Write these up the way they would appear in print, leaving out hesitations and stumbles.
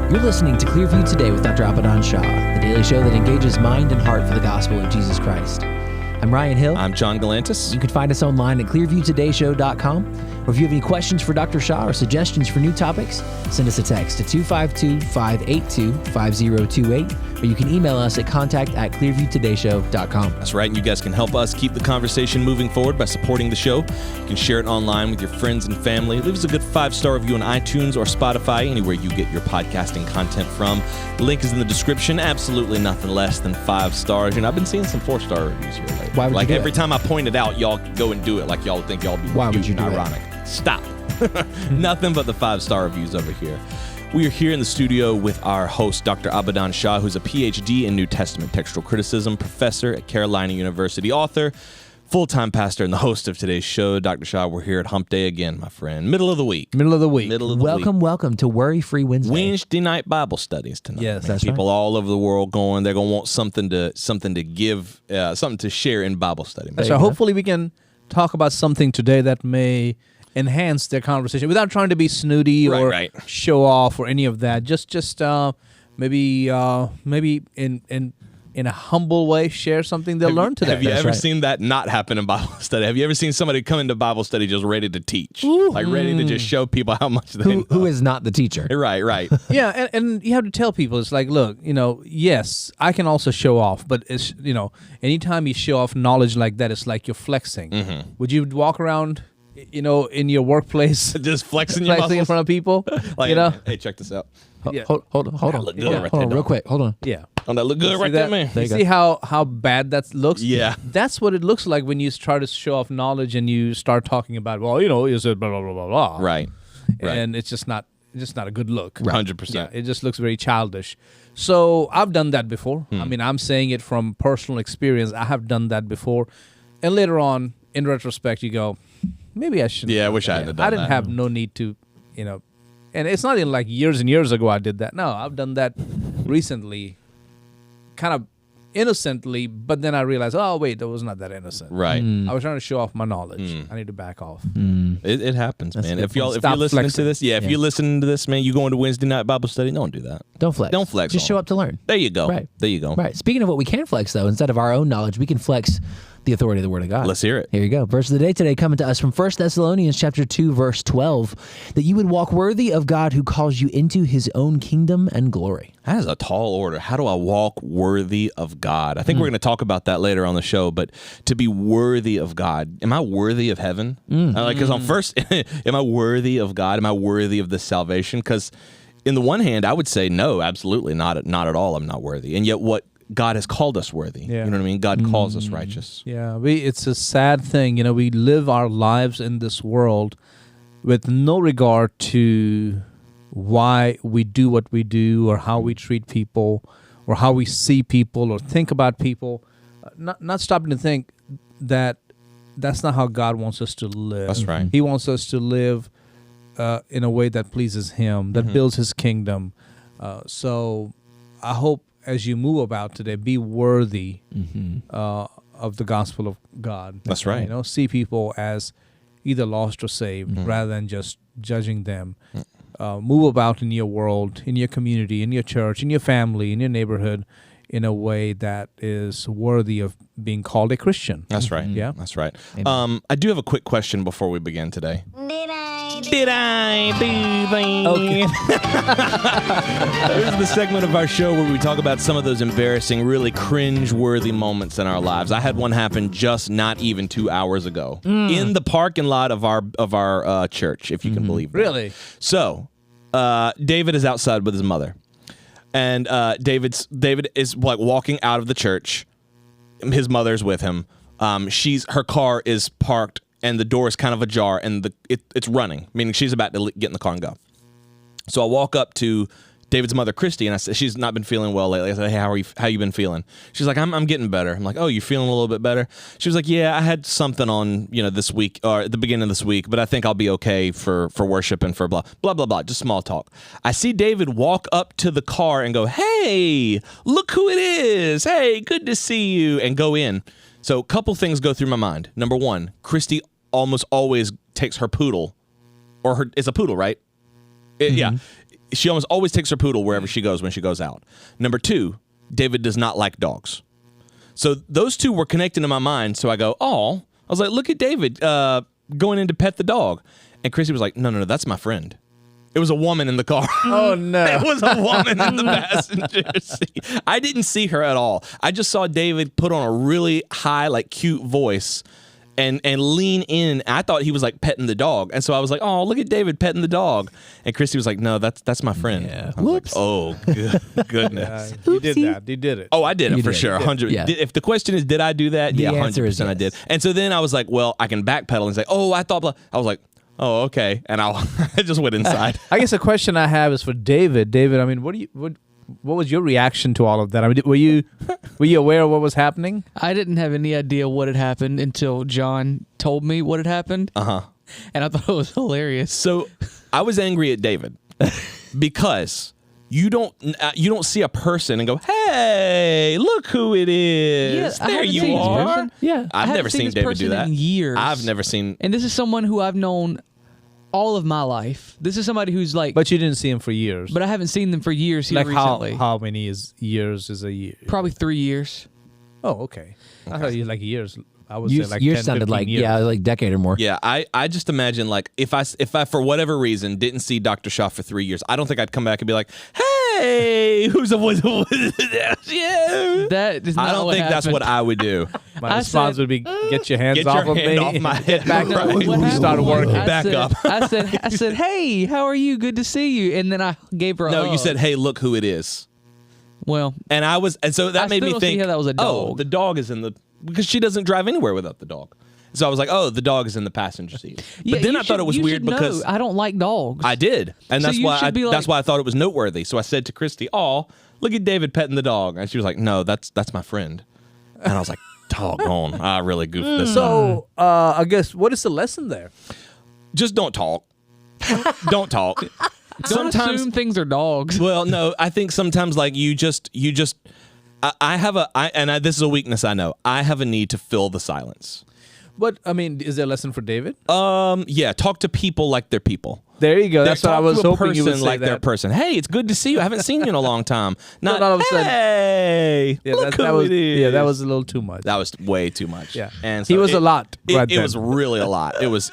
You're listening to Clearview Today with Dr. Shah, the daily show that engages mind and heart for the gospel of Jesus Christ. I'm Ryan Hill. I'm John Galantis. You can find us online at clearviewtodayshow.com. Or if you have any questions for Dr. Shah or suggestions for new topics, send us a text to 252-582-5028, or you can email us at contact@clearviewtodayshow.com. That's right, and you guys can help us keep the conversation moving forward by supporting the show. You can share it online with your friends and family. Leave us a good 5-star review on iTunes or Spotify, anywhere you get your podcasting content from. The link is in the description. Absolutely nothing less than 5 stars. And I've been seeing some 4-star reviews here lately. Why would you do every it? time I point it out, y'all go and do it like y'all think y'all be Why would cute you and do it? ironic. Stop. Nothing but the 5-star reviews over here. We are here in the studio with our host, Dr. Shah, who's a PhD in New Testament textual criticism, professor at Carolina University, author, full-time pastor, and the host of today's show. Dr. Shah, we're here at Hump Day again, my friend. Middle of the week. Welcome to Worry-Free Wednesday. Wednesday night Bible studies tonight. Yes, that's people all over the world going. They're going to want something to give, something to share in Bible study. So hopefully we can talk about something today that may enhance their conversation without trying to be snooty or show off or any of that. Just maybe in a humble way, share something they'll learn today. Have you ever seen that not happen in Bible study? Have you ever seen somebody come into Bible study just ready to teach? Like ready to just show people how much they know? Who is not the teacher? Right. Yeah, and you have to tell people, it's like, look, yes, I can also show off, but it's, anytime you show off knowledge like that, it's like you're flexing. Mm-hmm. Would you walk around, in your workplace just flexing your muscles in front of people? Like, hey, check this out. Hold on. Look good right Hold on, there, real quick. Hold on. Yeah. Don't that look good right there, man? You see how bad that looks? Yeah. That's what it looks like when you try to show off knowledge and you start talking about, is it blah, blah, blah, blah, blah. Right. And it's just not a good look. 100%. Yeah, it just looks very childish. So I've done that before. I mean, I'm saying it from personal experience. I have done that before. And later on, in retrospect, you go, maybe I shouldn't. Yeah, I wish I hadn't done that. I didn't have no need to, and it's not even like years and years ago I did that. No, I've done that recently, kind of innocently, but then I realized, oh, wait, that was not that innocent. Right. I was trying to show off my knowledge. I need to back off. It happens, That's man. good If you're Stop listening flexing. to this, if you're listening to this, man, you going to Wednesday night Bible study, don't do that. Don't flex. Don't flex Just on show it. up to learn. There you go. Right. There you go. Right. Speaking of what we can flex, though, instead of our own knowledge, we can flex the authority of the Word of God. Let's hear it. Here you go. Verse of the day today coming to us from 1 Thessalonians chapter 2, verse 12, that you would walk worthy of God who calls you into his own kingdom and glory. That is a tall order. How do I walk worthy of God? I think we're going to talk about that later on the show, but to be worthy of God, am I worthy of heaven? Because on first, am I worthy of God? Am I worthy of this salvation? Because in the one hand, I would say, no, absolutely not at all. I'm not worthy. And yet what God has called us worthy. Yeah. You know what I mean? God calls us righteous. Yeah, it's a sad thing. We live our lives in this world with no regard to why we do what we do or how we treat people or how we see people or think about people. Not stopping to think that that's not how God wants us to live. That's right. He wants us to live in a way that pleases Him, that builds His kingdom. So I hope as you move about today, be worthy of the gospel of God. That's right. See people as either lost or saved rather than just judging them. Move about in your world, in your community, in your church, in your family, in your neighborhood in a way that is worthy of being called a Christian. That's right. Yeah. That's right. I do have a quick question before we begin today. Did I do that? Okay. This is the segment of our show where we talk about some of those embarrassing, really cringe-worthy moments in our lives. I had one happen just not even 2 hours ago in the parking lot of our church, if you can believe that. Really? So, David is outside with his mother, and David is like walking out of the church. His mother's with him. Her car is parked, and the door is kind of ajar, and it's running, meaning she's about to get in the car and go. So I walk up to David's mother, Christy, and I said, she's not been feeling well lately. I said, hey, how you been feeling? She's like, I'm getting better. I'm like, oh, you feeling a little bit better? She was like, yeah, I had something on, this week, or at the beginning of this week, but I think I'll be okay for worship and for blah, blah, blah, blah, just small talk. I see David walk up to the car and go, hey, look who it is. Hey, good to see you, and go in. So a couple things go through my mind. Number one, Christy almost always takes her poodle, it's a poodle, right? Yeah. she almost always takes her poodle wherever she goes when she goes out. Number 2, David does not like dogs. So those two were connecting in my mind. So I go, oh, I was like, look at David going in to pet the dog. And Chrissy was like, no, that's my friend. It was a woman in the car. Oh, no. It was a woman in the passenger seat. I didn't see her at all. I just saw David put on a really high, like, cute voice and lean in. I thought he was, like, petting the dog. And so I was like, oh, look at David petting the dog. And Christy was like, no, that's my friend. Yeah. I was Whoops. like, oh, goodness. You did that. You did it. Oh, I did it You for did. sure. 100. Yeah. If the question is, did I do that? The Yeah, answer 100% is I did. yes. And so then I was like, well, I can backpedal and say, oh, I thought, I was like, oh, okay. And I just went inside. I guess the question I have is for David. David, I mean, what was your reaction to all of that? I mean, were you aware of what was happening? I didn't have any idea what had happened until John told me what had happened. Uh-huh. And I thought it was hilarious. So I was angry at David because you don't see a person and go, hey, look who it is. I There haven't you seen this are. person. Yeah. I've never seen this David person do that. in years. I've never seen. And this is someone who I've known all of my life. This is somebody who's like, But you didn't see him for years. but I haven't seen them for years here like recently. how many years is a year? Probably 3 years. Oh, okay. I thought you like years. I would say like Yours 10, sounded 15 like, years. yeah, like decade or more. Yeah, I just imagine like if I for whatever reason didn't see Dr. Shah for 3 years, I don't think I'd come back and be like, hey, who's a yeah. That is not I don't what think that's what happened. I would do. My I response said- would be, get your hands Get off your of hand me. off my head. Back No, up. what You happened started was working. I Back said, up. I said, hey, how are you? Good to see you. And then I gave her a No, hug. you said, hey, look who it is. Well, And so that I made still me don't see think, how that was a oh, dog. the dog is in the, because she doesn't drive anywhere without the dog. So I was like, oh, the dog is in the passenger seat. But yeah, then you I thought it was you weird should know, because I don't like dogs. I did. And So that's you why should be that's like- why I thought it was noteworthy. So I said to Christy, oh, look at David petting the dog. And she was like, no, that's my friend. And I was like, doggone, I really goofed this up. So, I guess, what is the lesson there? Just don't talk. Don't talk. Don't assume things are dogs. Well, no, I think sometimes like you just this is a weakness I know. I have a need to fill the silence. But, I mean, is there a lesson for David? Yeah, talk to people like they're people. There you go. That's what I Talk was to a hoping you would person say like their that. person. Hey, it's good to see you. I haven't seen you in a long time. Not all of a sudden- hey, Yeah, look that who was, it is. yeah, that was a little too much. That was way too much. Yeah. And He was a lot right It then. was really a lot. It was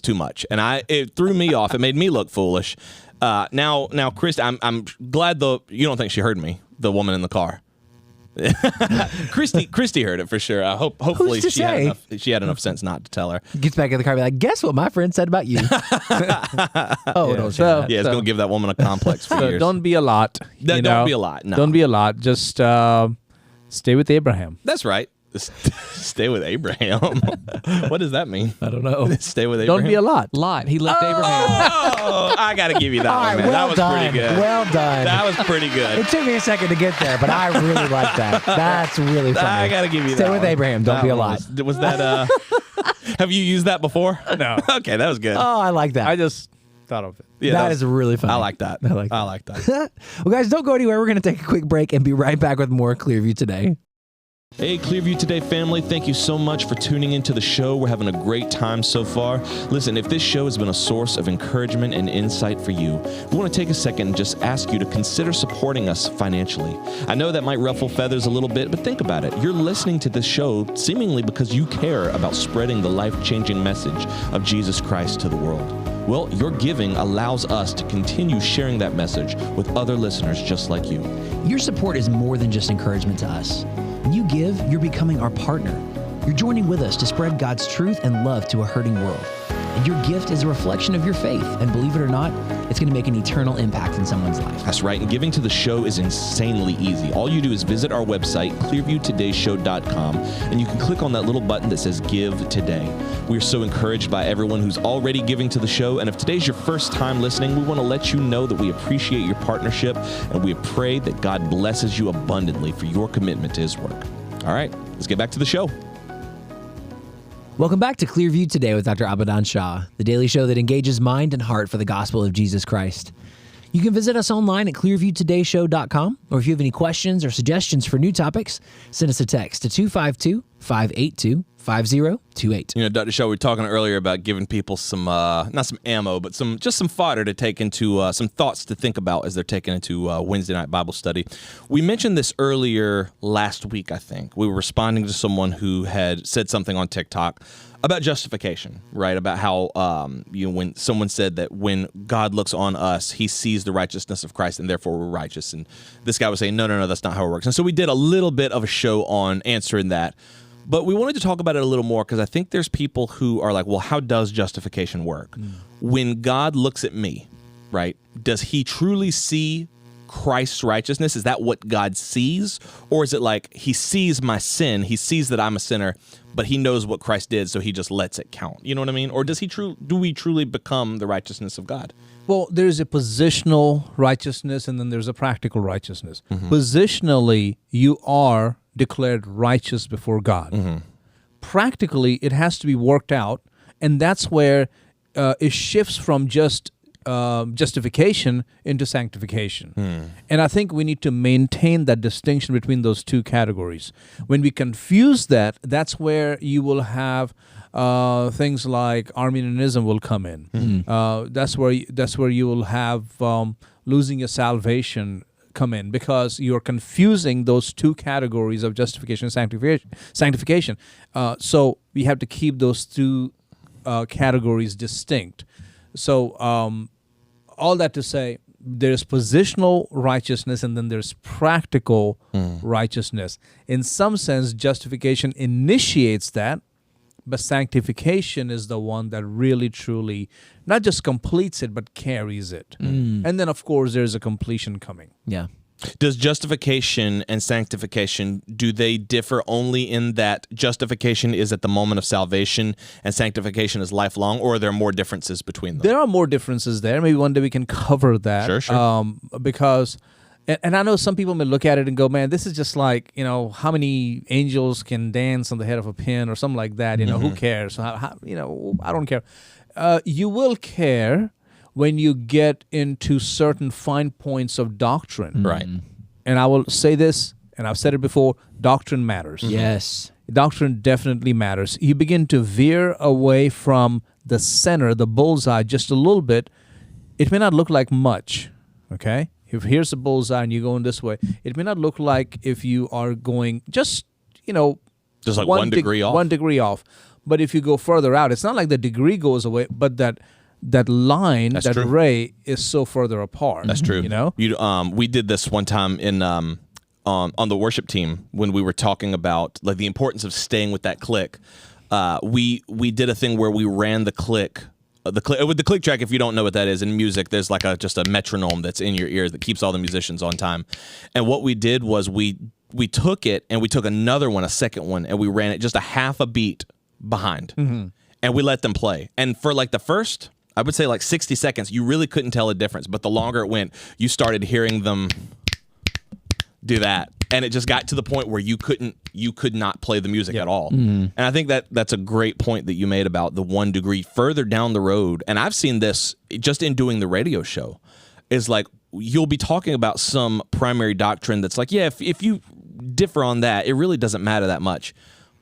too much, and it threw me off. It made me look foolish. Now, Chris, I'm glad you don't think she heard me, the woman in the car. Christy heard it for sure. Hopefully Who's to she had enough sense not to tell her. Gets back in the car and be like, guess what my friend said about you? Don't say So- that. Yeah, it's gonna give that woman a complex for So years. don't be a lot. Don't you know? be a lot. No. Don't be a lot. Just stay with Abraham. That's right. Stay with Abraham. What does that mean? I don't know. Stay with Abraham. Don't be a lot. Lot. He left Abraham. Oh, I got to give you that All one, right, man. well That was done. pretty good. Well done. That was pretty good. It took me a second to get there, but I really like that. That's really funny. I got to give you that. Stay with one. Abraham. Don't That be a one lot. Was that? Have you used that before? No. Okay, that was good. Oh, I like that. I just thought of it. Yeah, that was- is really funny. I like that. I like that. Well, guys, don't go anywhere. We're going to take a quick break and be right back with more Clearview Today. Hey, Clearview Today family, thank you so much for tuning into the show. We're having a great time so far. Listen, if this show has been a source of encouragement and insight for you, we want to take a second and just ask you to consider supporting us financially. I know that might ruffle feathers a little bit, but think about it. You're listening to this show seemingly because you care about spreading the life-changing message of Jesus Christ to the world. Well, your giving allows us to continue sharing that message with other listeners just like you. Your support is more than just encouragement to us. When you give, you're becoming our partner. You're joining with us to spread God's truth and love to a hurting world. And your gift is a reflection of your faith. And believe it or not, it's going to make an eternal impact in someone's life. That's right, and giving to the show is insanely easy. All you do is visit our website, clearviewtodayshow.com, and you can click on that little button that says Give Today. We're so encouraged by everyone who's already giving to the show, and if today's your first time listening, we want to let you know that we appreciate your partnership, and we pray that God blesses you abundantly for your commitment to His work. All right, let's get back to the show. Welcome back to Clearview Today with Dr. Abadan Shah, the daily show that engages mind and heart for the gospel of Jesus Christ. You can visit us online at clearviewtodayshow.com, or if you have any questions or suggestions for new topics, send us a text to 252-582-5252. 5028. Dr. Shah, we were talking earlier about giving people some, not some ammo, but some fodder to take into, some thoughts to think about as they're taking into Wednesday night Bible study. We mentioned this earlier last week, I think. We were responding to someone who had said something on TikTok about justification, right? About how, when someone said that when God looks on us, he sees the righteousness of Christ and therefore we're righteous. And this guy was saying, no, that's not how it works. And so we did a little bit of a show on answering that. But we wanted to talk about it a little more because I think there's people who are like, well, how does justification work? When God looks at me, right, does he truly see Christ's righteousness? Is that what God sees? Or is it like he sees my sin, he sees that I'm a sinner, but he knows what Christ did, so he just lets it count? You know what I mean? Or do we truly become the righteousness of God? Well, there's a positional righteousness and then there's a practical righteousness. Positionally, you are declared righteous before God. Practically, it has to be worked out, and that's where it shifts from just justification into sanctification. And I think we need to maintain that distinction between those two categories. When we confuse that, that's where you will have things like Arminianism will come in. That's where you will have losing your salvation come in, because you're confusing those two categories of justification and sanctification. So we have to keep those two categories distinct. So all that to say, there's positional righteousness and then there's practical righteousness. In some sense, justification initiates that, but sanctification is the one that really, truly, not just completes it, but carries it. And then, of course, there's a completion coming. Yeah. Does justification and sanctification, do they differ only in that justification is at the moment of salvation and sanctification is lifelong, or are there more differences between them? There are more differences there. Maybe one day we can cover that. Sure. Because, and I know some people may look at it and go, man, this is just like, how many angels can dance on the head of a pin or something like that. Who cares? I don't care. You will care when you get into certain fine points of doctrine. Right. And I will say this, and I've said it before, doctrine matters. Yes. Doctrine definitely matters. You begin to veer away from the center, the bullseye, just a little bit. It may not look like much, okay? If here's the bullseye and you're going this way, it may not look like if you are going just like 1 degree off. 1 degree off. But if you go further out, it's not like the degree goes away, but that line, That's that true. ray is so further apart. That's true. We did this one time in on the worship team when we were talking about like the importance of staying with that click. We did a thing where we ran the click. With the click track, if you don't know what that is in music, there's like just a metronome that's in your ear that keeps all the musicians on time. And what we did was we took it and we took another one, a second one, and we ran it just a half a beat behind, and we let them play. And for like the first, I would say like 60 seconds, you really couldn't tell a difference. But the longer it went, you started hearing them do that. And it just got to the point where you could not play the music at all. And I think that's a great point that you made about the 1 degree further down the road. And I've seen this just in doing the radio show, is like you'll be talking about some primary doctrine that's like, yeah, if you differ on that, it really doesn't matter that much.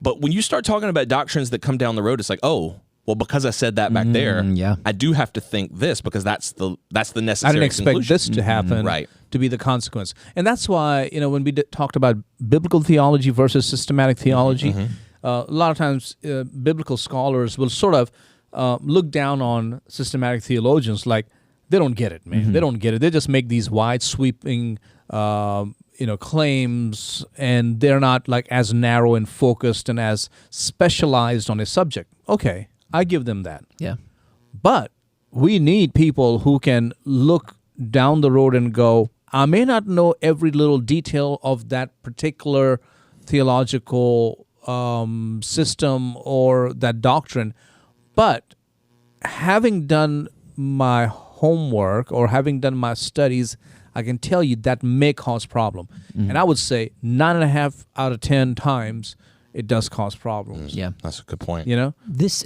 But when you start talking about doctrines that come down the road, it's like, oh, well, because I said that back there, I do have to think this because that's the necessary I didn't expect conclusion. this to happen, Right. to be the consequence. And that's why, when we talked about biblical theology versus systematic theology, a lot of times biblical scholars will sort of look down on systematic theologians like, they don't get it, man. They don't get it. They just make these wide sweeping claims, and they're not like as narrow and focused and as specialized on a subject. Okay, I give them that. Yeah. But we need people who can look down the road and go, I may not know every little detail of that particular theological system or that doctrine, but having done my homework or having done my studies, I can tell you that may cause problem. And I would say 9.5 out of 10 times it does cause problems. Yeah. That's a good point. You know? This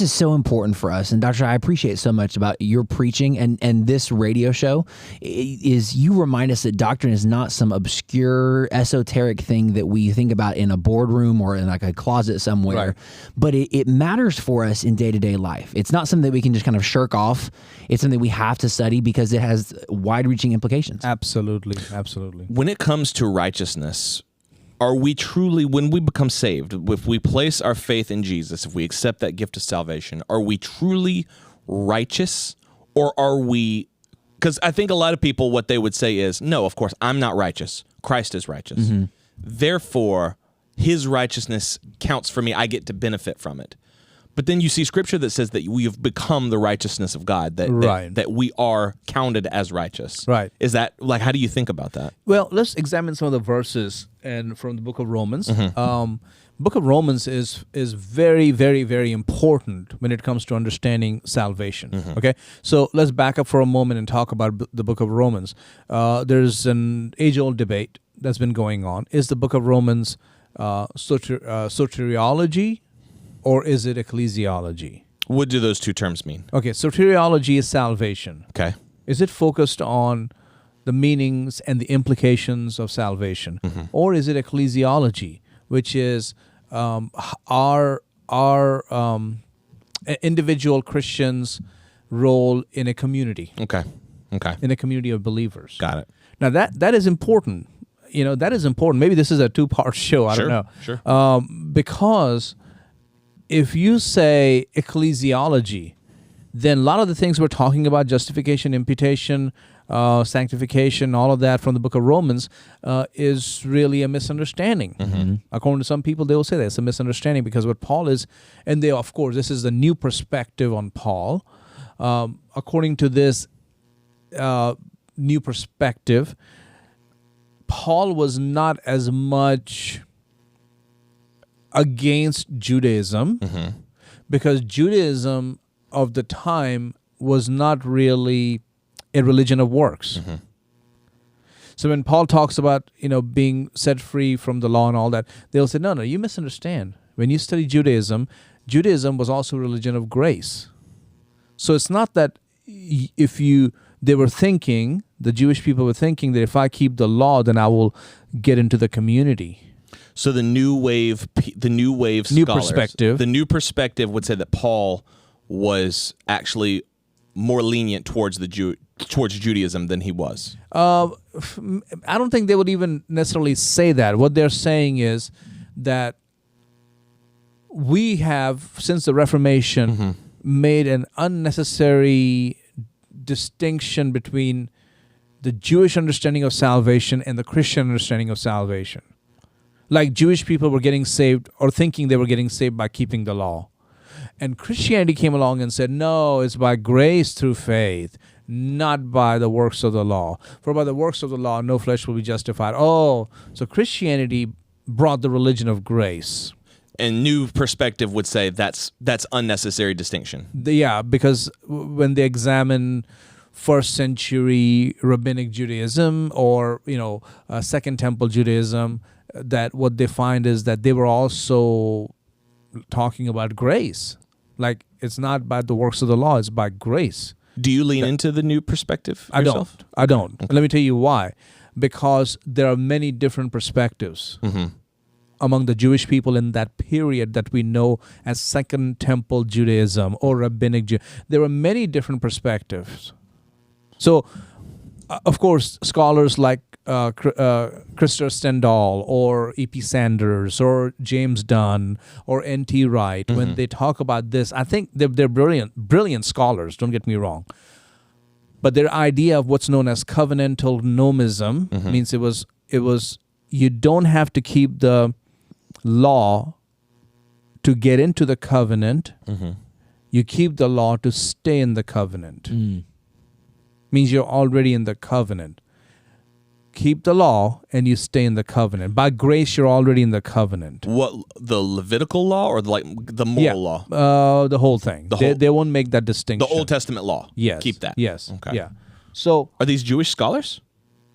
is so important for us, and Dr. I appreciate so much about your preaching and this radio show is you remind us that doctrine is not some obscure esoteric thing that we think about in a boardroom or in like a closet somewhere, Right. but it matters for us in day-to-day life. It's not something that we can just kind of shirk off. It's something we have to study because it has wide-reaching implications. Absolutely. When it comes to righteousness, are we truly, when we become saved, if we place our faith in Jesus, if we accept that gift of salvation, are we truly righteous, or are we, because I think a lot of people, what they would say is, no, of course, I'm not righteous. Christ is righteous. Therefore, his righteousness counts for me. I get to benefit from it. But then you see scripture that says that we have become the righteousness of God, that we are counted as righteous. Right. Is that, like, how do you think about that? Well, let's examine some of the verses and from the book of Romans. Book of Romans is very, very, very important when it comes to understanding salvation. Okay, so let's back up for a moment and talk about the book of Romans. There's an age-old debate that's been going on. Is the book of Romans soteriology, or is it ecclesiology? What do those two terms mean? Okay, soteriology is salvation. Okay. Is it focused on the meanings and the implications of salvation? Or is it ecclesiology, which is our individual Christians' role in a community, Okay. in a community of believers? Got it. Now, that is important. You know, that is important. Maybe this is a two-part show. I don't know. Sure. Because if you say ecclesiology, then a lot of the things we're talking about, justification, imputation, sanctification, all of that from the book of Romans is really a misunderstanding. According to some people, they will say that it's a misunderstanding because what Paul is, and they, of course, this is the new perspective on Paul. According to this new perspective, Paul was not as much against Judaism because Judaism of the time was not really a religion of works. So when Paul talks about, being set free from the law and all that, they'll say, no, you misunderstand. When you study Judaism, Judaism was also a religion of grace. So it's not that the Jewish people were thinking that if I keep the law, then I will get into the community. So the new wave scholars, perspective. The new perspective would say that Paul was actually more lenient towards Judaism than he was. I don't think they would even necessarily say that. What they're saying is that we have, since the Reformation, made an unnecessary distinction between the Jewish understanding of salvation and the Christian understanding of salvation. Like Jewish people were getting saved or thinking they were getting saved by keeping the law. And Christianity came along and said, no, it's by grace through faith, not by the works of the law. For by the works of the law, no flesh will be justified. Oh, so Christianity brought the religion of grace. And new perspective would say that's unnecessary distinction. Yeah, because when they examine first century rabbinic Judaism or, Second Temple Judaism, that what they find is that they were also talking about grace. Like, it's not by the works of the law, it's by grace. Do you lean into the new perspective yourself? I don't. Okay. Let me tell you why. Because there are many different perspectives among the Jewish people in that period that we know as Second Temple Judaism or Rabbinic Judaism. There are many different perspectives. So, of course, scholars like Christopher Stendhal or E.P. Sanders or James Dunn or N.T. Wright, when they talk about this, I think they're brilliant scholars, don't get me wrong. But their idea of what's known as covenantal nomism means it was you don't have to keep the law to get into the covenant. You keep the law to stay in the covenant. Means you're already in the covenant. Keep the law and you stay in the covenant. By grace, you're already in the covenant. What, the Levitical law or the moral law? The whole thing. They won't make that distinction. The Old Testament law. Yes. Keep that. Yes. Okay. Yeah. So are these Jewish scholars?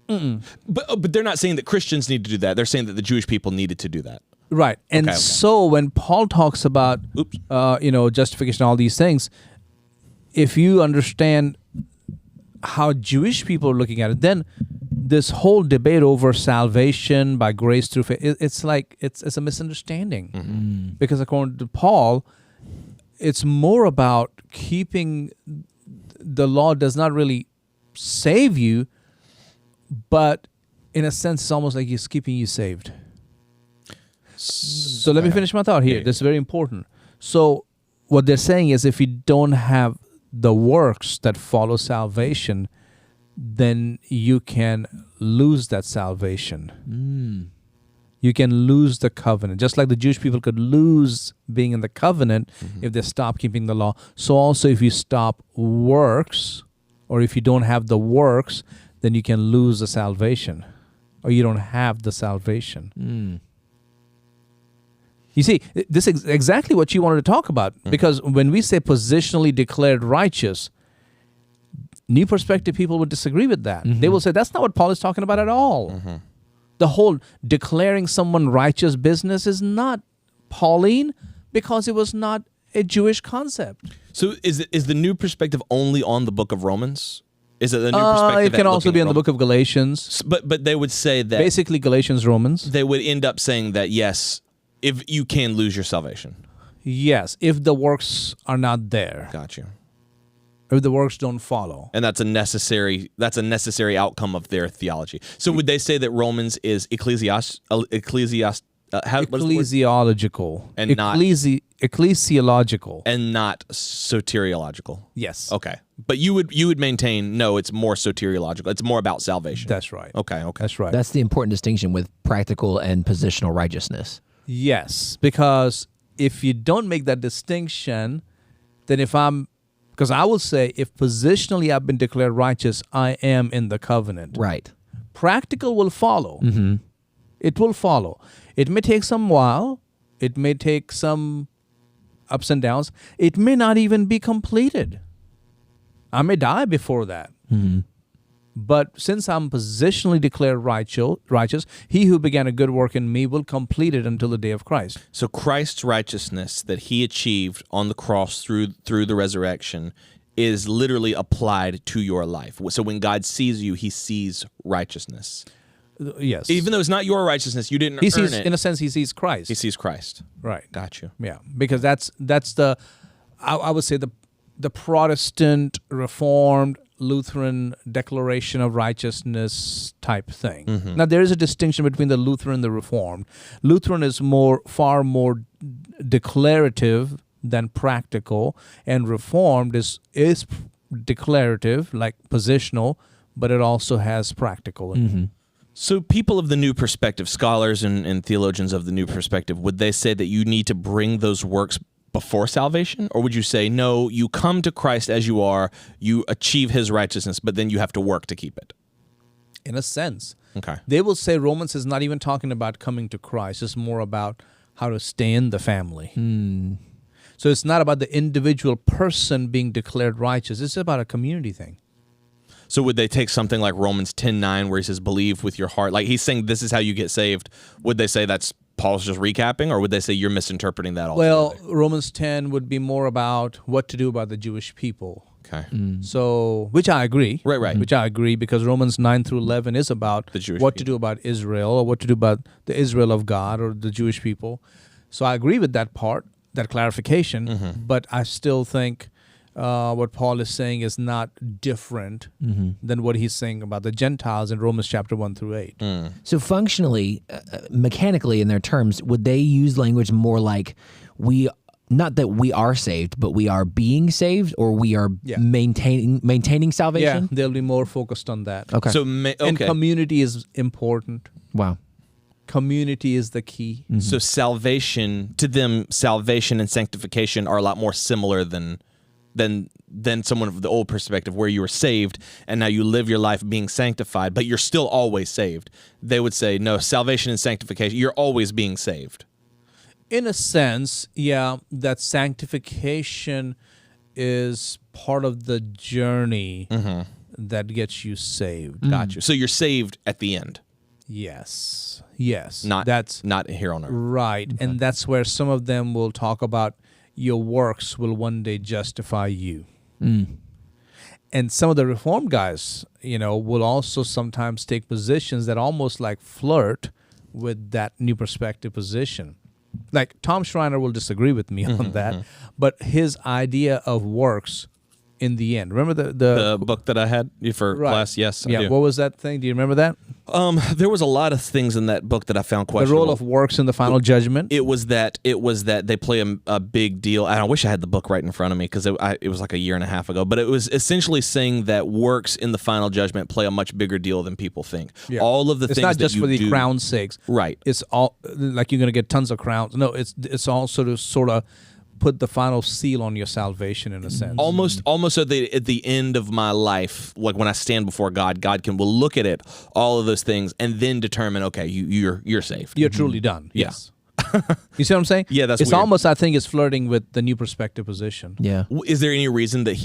But they're not saying that Christians need to do that. They're saying that the Jewish people needed to do that. Right. And Okay. so when Paul talks about, justification, all these things, if you understand how Jewish people are looking at it, then this whole debate over salvation by grace through faith, it's a misunderstanding. Because according to Paul, it's more about keeping the law does not really save you, but in a sense, it's almost like he's keeping you saved. So let me finish my thought here. This is very important. So what they're saying is if you don't have the works that follow salvation, then you can lose that salvation. You can lose the covenant. Just like the Jewish people could lose being in the covenant if they stop keeping the law. So also if you stop works, or if you don't have the works, then you can lose the salvation, or you don't have the salvation. You see, this is exactly what you wanted to talk about, because when we say positionally declared righteous, New Perspective people would disagree with that. They will say that's not what Paul is talking about at all. The whole declaring someone righteous business is not Pauline, because it was not a Jewish concept. So is the New Perspective only on the book of Romans? Is it the New Perspective? It can also be in the book of Galatians. But they would say that Basically Galatians, Romans. they would end up saying that yes, if you can lose your salvation. Yes, if the works are not there. Got you. If the works don't follow. And that's a necessary outcome of their theology. So would they say that Romans is ecclesiological And ecclesiological. and not soteriological? Yes. Okay. But you would maintain no, it's more soteriological. It's more about salvation. That's right. Okay. That's right. That's the important distinction with practical and positional righteousness. Yes, because if you don't make that distinction, then because I will say if positionally I've been declared righteous, I am in the covenant. Right. Practical will follow. It will follow. It may take some while. It may take some ups and downs. It may not even be completed. I may die before that. But since I'm positionally declared righteous, he who began a good work in me will complete it until the day of Christ. So Christ's righteousness that he achieved on the cross through the resurrection is literally applied to your life. So when God sees you, he sees righteousness. Yes. Even though it's not your righteousness, you didn't he earn sees, it. in a sense, he sees Christ. He sees Christ. Right. Got you. Yeah, because that's the, I would say the Protestant, Reformed, Lutheran declaration of righteousness type thing. Now, there is a distinction between the Lutheran and the Reformed. Lutheran is far more declarative than practical, and Reformed is declarative, like positional, but it also has practical. So people of the New Perspective, scholars and theologians of the New Perspective, would they say that you need to bring those works before salvation? Or would you say, no, you come to Christ as you are, you achieve his righteousness, but then you have to work to keep it? In a sense. Okay. They will say Romans is not even talking about coming to Christ. It's more about how to stay in the family. So it's not about the individual person being declared righteous. It's about a community thing. So would they take something like Romans 10:9 where he says, believe with your heart? Like he's saying this is how you get saved. Would they say that's Paul's just recapping, or would they say you're misinterpreting that altogether? Well, Romans 10 would be more about what to do about the Jewish people. Okay. So, which I agree. Right. Which I agree, because Romans 9 through 11 is about The Jewish what people. to do about Israel, or what to do about the Israel of God, or the Jewish people. So I agree with that part, that clarification, but I still think what Paul is saying is not different than what he's saying about the Gentiles in Romans chapter 1 through 8. So functionally, mechanically in their terms, would they use language more like not that we are saved, but we are being saved, or we are maintaining salvation? Yeah, they'll be more focused on that. Okay. So And community is important. Wow. Community is the key. So salvation, to them, salvation and sanctification are a lot more similar than someone of the old perspective, where you were saved and now you live your life being sanctified, but you're still always saved. They would say, no, salvation and sanctification, you're always being saved. In a sense, yeah, that sanctification is part of the journey that gets you saved. Got you. So you're saved at the end. Yes. Not here on earth. Right. Okay. And that's where some of them will talk about your works will one day justify you. And some of the Reformed guys, will also sometimes take positions that almost like flirt with that New Perspective position. Like Tom Schreiner will disagree with me on that, but his idea of works in the end. Remember the book that I had for class? Yes, I do. What was that thing? Do you remember that? There was a lot of things in that book that I found questionable. The role of works in the final judgment. It was that they play a big deal. I wish I had the book right in front of me because it was like a year and a half ago. But it was essentially saying that works in the final judgment play a much bigger deal than people think. Yeah. All of the things that you do. It's not just for the crown's sakes. Right. It's all like you're going to get tons of crowns. No, it's also to sort of put the final seal on your salvation in a sense. Almost at the end of my life, like when I stand before God, God will look at it, all of those things, and then determine, okay, you're saved. You're truly done. Yes. You see what I'm saying? Yeah, that's it's weird. Almost, I think, it's flirting with the New Perspective position. Yeah. Is there any reason that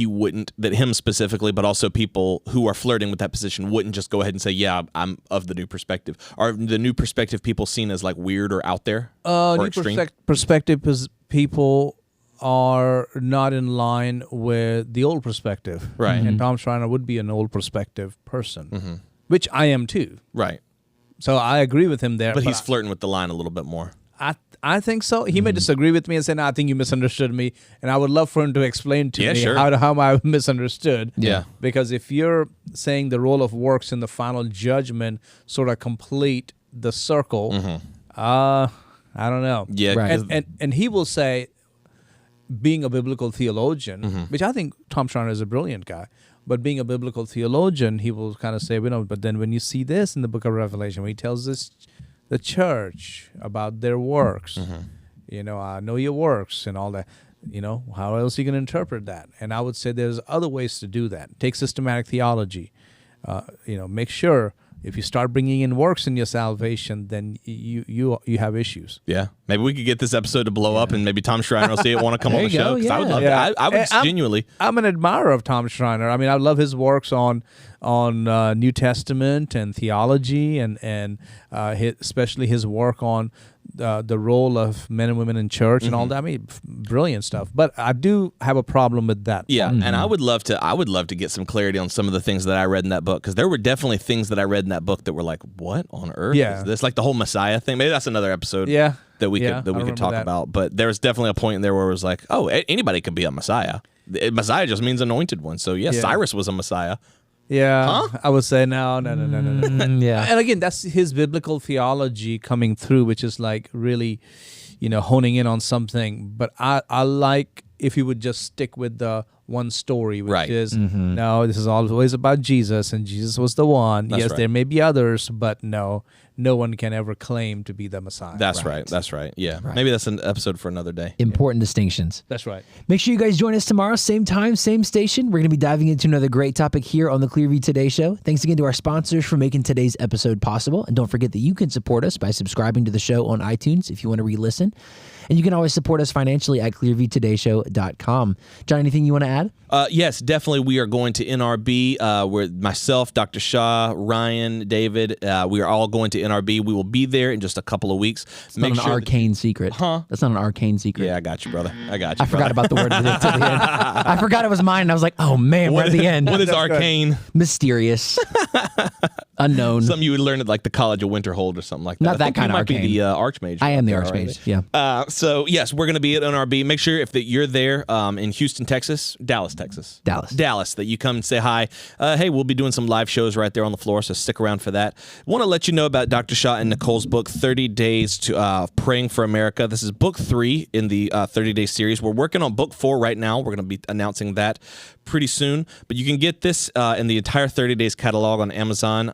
that him specifically, but also people who are flirting with that position wouldn't just go ahead and say, yeah, I'm of the New Perspective? Are the New Perspective people seen as like weird or out there? Or extreme? Perspective people are not in line with the old perspective. Right. And Tom Schreiner would be an old perspective person, which I am too. Right. So I agree with him there. But he's flirting with the line a little bit more. I think so. He may disagree with me and say, no, I think you misunderstood me. And I would love for him to explain to me how I misunderstood. Yeah. Because if you're saying the role of works in the final judgment sort of complete the circle, I don't know. Yeah. Right. And he will say, being a biblical theologian, which I think Tom Schreiner is a brilliant guy, but being a biblical theologian, he will kind of say, but then when you see this in the book of Revelation, when he tells the church about their works, I know your works and all that, how else are you going to interpret that? And I would say there's other ways to do that. Take systematic theology. Make sure if you start bringing in works in your salvation, then you have issues. Yeah. Maybe we could get this episode to blow up and maybe Tom Schreiner will see it, want to come on the show. Because I would love that. I would genuinely. I'm an admirer of Tom Schreiner. I mean, I love his works on New Testament and theology and especially his work on the role of men and women in church and all that. I mean, brilliant stuff. But I do have a problem with that. Yeah, and I would love to get some clarity on some of the things that I read in that book, because there were definitely things that I read in that book that were like, what on earth is this? Like the whole Messiah thing. Maybe that's another episode. Yeah. That we could talk about. But there was definitely a point in there where it was like, oh, anybody could be a Messiah. Messiah just means anointed one. So Cyrus was a Messiah. Yeah, I would say no. Yeah. And again, that's his biblical theology coming through, which is like really, honing in on something. But I like if he would just stick with the one story, which is, no, this is always about Jesus, and Jesus was the one. That's yes, right. there may be others, but no one can ever claim to be the Messiah. That's right. That's right. Yeah. Right. Maybe that's an episode for another day. Important distinctions. That's right. Make sure you guys join us tomorrow, same time, same station. We're going to be diving into another great topic here on the Clearview Today Show. Thanks again to our sponsors for making today's episode possible. And don't forget that you can support us by subscribing to the show on iTunes if you want to re-listen. And you can always support us financially at clearviewtodayshow.com. John, anything you want to add? Yes, definitely. We are going to NRB. We're myself, Dr. Shah, Ryan, David. We are all going to NRB. We will be there in just a couple of weeks. It's not an arcane secret. Huh? That's not an arcane secret. Yeah, I got you, brother. I forgot about the word at the end. I forgot it was mine, and I was like, oh, man, we're at the end. What is arcane? Mysterious. Unknown. Something you would learn at like the College of Winterhold or something like that. Not that kind of arcane. You might be the Archmage. I am the Archmage, yeah. So, yes, we're going to be at NRB. Make sure if you're there in Houston, Texas, Dallas, that you come and say hi. Hey, we'll be doing some live shows right there on the floor, so stick around for that. Want to let you know about Dr. Shah and Nicole's book, 30 Days to Praying for America. This is book 3 in the 30-day series. We're working on book 4 right now. We're going to be announcing that pretty soon. But you can get this in the entire 30 Days catalog on Amazon.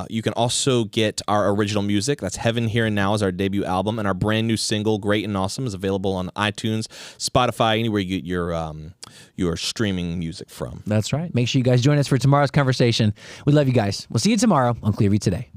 You can also get our original music. That's Heaven, Here, and Now is our debut album. And our brand new single, Great and Awesome, is available on iTunes, Spotify, anywhere you get your streaming music from. That's right. Make sure you guys join us for tomorrow's conversation. We love you guys. We'll see you tomorrow on Clearview Today.